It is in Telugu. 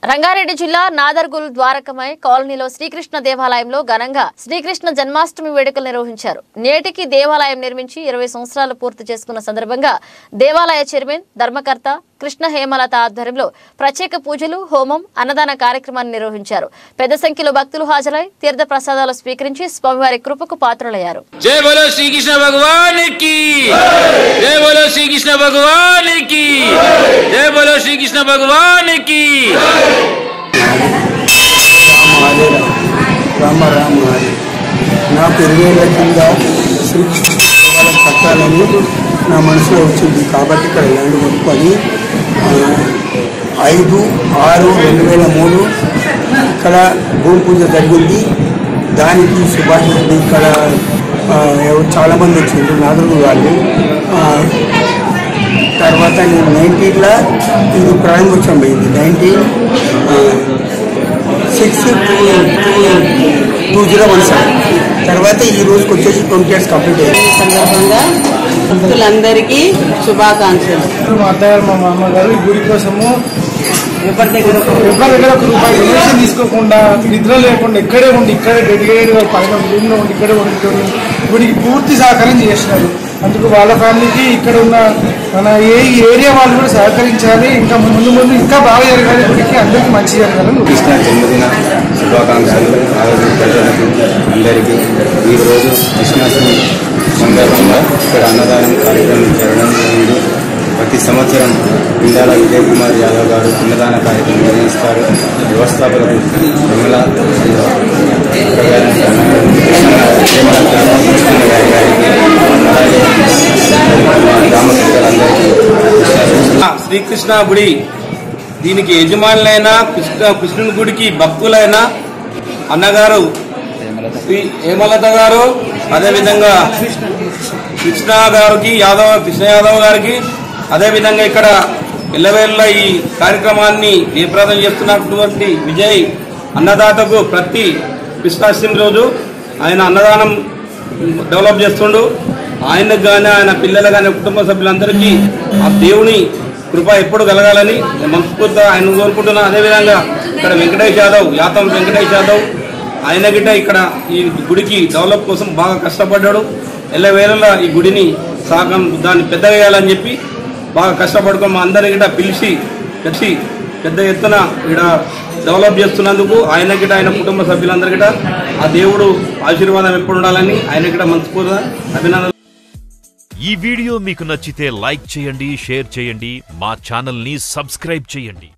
రంగారెడ్డి జిల్లా నాదర్గుల్ ద్వారకమై కాలనీలో శ్రీకృష్ణ దేవాలయంలో ఘనంగా శ్రీకృష్ణ జన్మాష్టమి వేడుకలు నిర్వహించారు. నేటికి దేవాలయం నిర్మించి 20 సంవత్సరాలు పూర్తి చేసుకున్న సందర్భంగా దేవాలయ చైర్మన్ ధర్మకర్త కృష్ణ హేమలత ఆధ్వర్యంలో ప్రత్యేక పూజలు, హోమం, అన్నదాన కార్యక్రమాన్ని నిర్వహించారు. పెద్ద సంఖ్యలో భక్తులు హాజరై తీర్థ ప్రసాదాలు స్వీకరించి స్వామివారి కృపకు పాత్రులయ్యారు. జై బోలో శ్రీకృష్ణ భగవానికి, జై బోలో శ్రీకృష్ణ భగవానికి, జై బోలో శ్రీకృష్ణ భగవానికి. రామ రామ హరి. నాకు 20 ఏళ్ల కింద శ్రీకృష్ణ దేవాలయం కట్టాలని నా మనసులో వచ్చింది. కాబట్టి ఇక్కడ ల్యాండ్ కొనుక్కొని 5/6/2003 ఇక్కడ భూమి పూజ జరిగింది. దానికి సుభాష్ రెడ్డి ఇక్కడ చాలామంది వచ్చిండ్రు, నాగరు వాళ్ళు. తర్వాత నేను 19లో ఇది ప్రారంభోత్సవం అయింది. 19/6/2017. తర్వాత ఈ రోజుకి వచ్చేసి 20 years కంప్లీట్ అయ్యింది. సందర్భంగా భక్తులందరికీ శుభాకాంక్షలు. మా అత్తగారు, మా మామగారు ఈ గుడి కోసము ఎవరి దగ్గర ఒక రూపాయి డొనేషన్ తీసుకోకుండా, నిద్ర లేకుండా ఇక్కడే ఉండి, ఇక్కడే డెడికేటెడ్గా పైన రూమ్లో ఉండి ఇక్కడే ఉండి గుడికి పూర్తి సహకారం చేసినారు. అందుకు వాళ్ళ ఫ్యామిలీకి ఇక్కడ ఉన్న మన ఏరియా వాళ్ళు కూడా సహకరించాలి. ఇంకా ముందు ఇంకా బాగా జరగాలి, గుడికి అందరికీ మంచి జరగాలని. కృష్ణ జన్మదిన శుభాకాంక్షలు ప్రజలకు అందరికీ. ఈరోజు కృష్ణాష్టమి సందర్భంగా ఇక్కడ అన్నదానం కార్యక్రమం జరగడం జరిగింది. ప్రతి సంవత్సరం ఇందాల విజయ్ కుమార్ యాదవ్ గారు అన్నదాన కార్యక్రమం నిర్వహిస్తారు. వ్యవస్థాపకులు విమలా శ్రీకృష్ణ గుడి దీనికి యజమానులైన కృష్ణుని గుడికి భక్తులైన అన్నగారు శ్రీ హేమలత గారు, అదేవిధంగా కృష్ణ యాదవ్ గారికి, అదేవిధంగా ఇక్కడ ఎల్లవేళ్ళ ఈ కార్యక్రమాన్ని జయప్రదం చేస్తున్నటువంటి విజయ్ అన్నదాతకు ప్రతి కృష్ణాష్టమి రోజు ఆయన అన్నదానం డెవలప్ చేస్తుండు. ఆయనకు కానీ, ఆయన పిల్లలు కానీ, కుటుంబ సభ్యులందరికీ ఆ దేవుని కృప ఎప్పుడు కలగాలని మనస్ఫూర్తిగా ఆయన కోరుకుంటున్నాను. అదేవిధంగా ఇక్కడ యాతం వెంకటేష్ యాదవ్ ఆయన గిట్ట ఇక్కడ ఈ గుడికి డెవలప్ కోసం బాగా కష్టపడ్డాడు. ఎల్లవేళలా ఈ గుడిని దాన్ని పెద్దగా వేయాలని చెప్పి బాగా కష్టపడుకొని మా అందరి గిట్ట పిలిచి పెద్ద ఎత్తున ఇక్కడ డెవలప్ చేస్తున్నందుకు ఆయన గిట్ట, ఆయన కుటుంబ సభ్యులందరి గిట్ట ఆ దేవుడు ఆశీర్వాదం ఎప్పుడు ఉండాలని ఆయన గిట్ట మనస్ఫూర్తిగా అభినందనలు. ఈ వీడియో మీకు నచ్చితే లైక్ చేయండి, షేర్ చేయండి, మా ఛానల్ ని సబ్స్క్రైబ్ చేయండి.